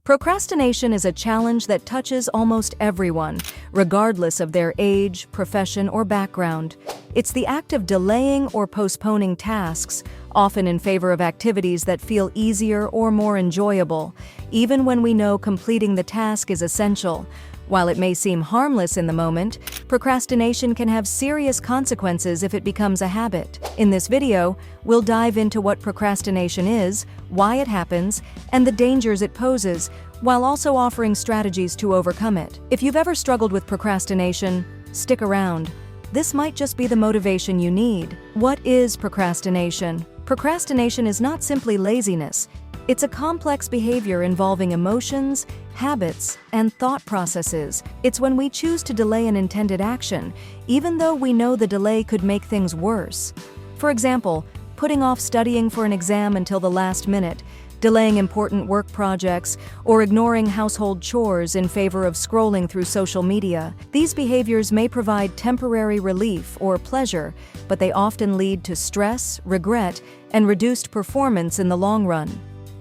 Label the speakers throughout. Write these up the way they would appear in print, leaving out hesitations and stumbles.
Speaker 1: Procrastination is a challenge that touches almost everyone, regardless of their age, profession, or background. It's the act of delaying or postponing tasks, often in favor of activities that feel easier or more enjoyable, even when we know completing the task is essential. While it may seem harmless in the moment, procrastination can have serious consequences if it becomes a habit. In this video, we'll dive into what procrastination is, why it happens, and the dangers it poses, while also offering strategies to overcome it. If you've ever struggled with procrastination, stick around. This might just be the motivation you need. What is procrastination? Procrastination is not simply laziness. It's a complex behavior involving emotions, habits, and thought processes. It's when we choose to delay an intended action, even though we know the delay could make things worse. For example, putting off studying for an exam until the last minute, delaying important work projects, or ignoring household chores in favor of scrolling through social media. These behaviors may provide temporary relief or pleasure, but they often lead to stress, regret, and reduced performance in the long run.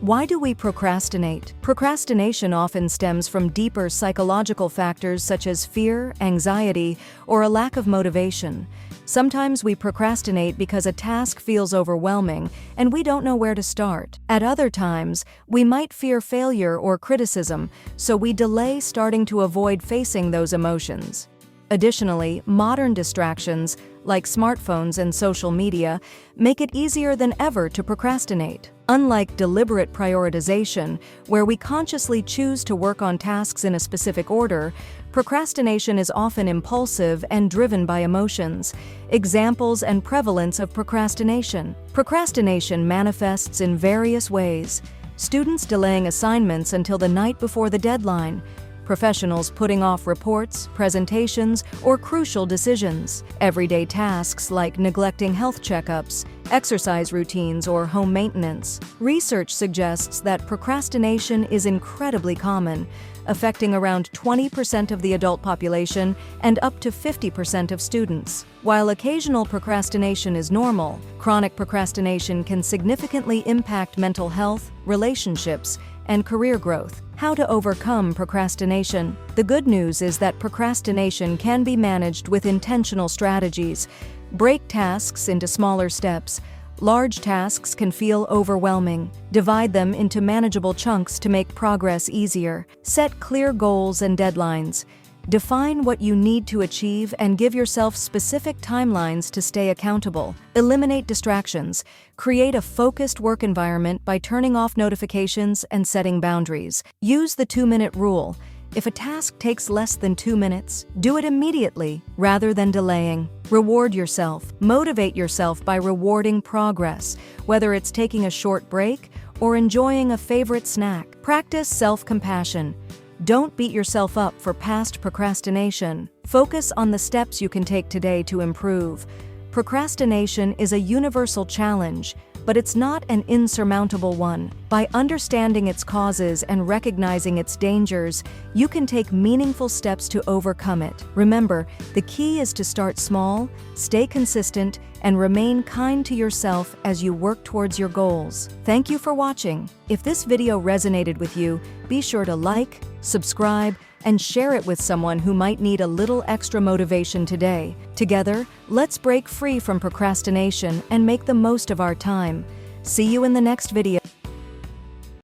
Speaker 1: Why do we procrastinate? Procrastination often stems from deeper psychological factors such as fear, anxiety, or a lack of motivation. Sometimes we procrastinate because a task feels overwhelming and we don't know where to start. At other times, we might fear failure or criticism, so we delay starting to avoid facing those emotions. Additionally, modern distractions, like smartphones and social media, make it easier than ever to procrastinate. Unlike deliberate prioritization, where we consciously choose to work on tasks in a specific order, procrastination is often impulsive and driven by emotions. Examples and prevalence of procrastination. Procrastination manifests in various ways. Students delaying assignments until the night before the deadline. Professionals putting off reports, presentations, or crucial decisions. Everyday tasks like neglecting health checkups, exercise routines, or home maintenance. Research suggests that procrastination is incredibly common, affecting around 20% of the adult population and up to 50% of students. While occasional procrastination is normal, chronic procrastination can significantly impact mental health, relationships, and career growth. How to overcome procrastination? The good news is that procrastination can be managed with intentional strategies. Break tasks into smaller steps. Large tasks can feel overwhelming. Divide them into manageable chunks to make progress easier. Set clear goals and deadlines. Define what you need to achieve and give yourself specific timelines to stay accountable. Eliminate distractions. Create a focused work environment by turning off notifications and setting boundaries. Use the 2-minute rule. If a task takes less than 2 minutes, do it immediately rather than delaying. Reward yourself. Motivate yourself by rewarding progress, whether it's taking a short break or enjoying a favorite snack. Practice self-compassion. Don't beat yourself up for past procrastination. Focus on the steps you can take today to improve. Procrastination is a universal challenge, but it's not an insurmountable one. By understanding its causes and recognizing its dangers, you can take meaningful steps to overcome it. Remember, the key is to start small, stay consistent, and remain kind to yourself as you work towards your goals. Thank you for watching. If this video resonated with you, be sure to like, subscribe, and share it with someone who might need a little extra motivation today. Together, let's break free from procrastination and make the most of our time. See you in the next video.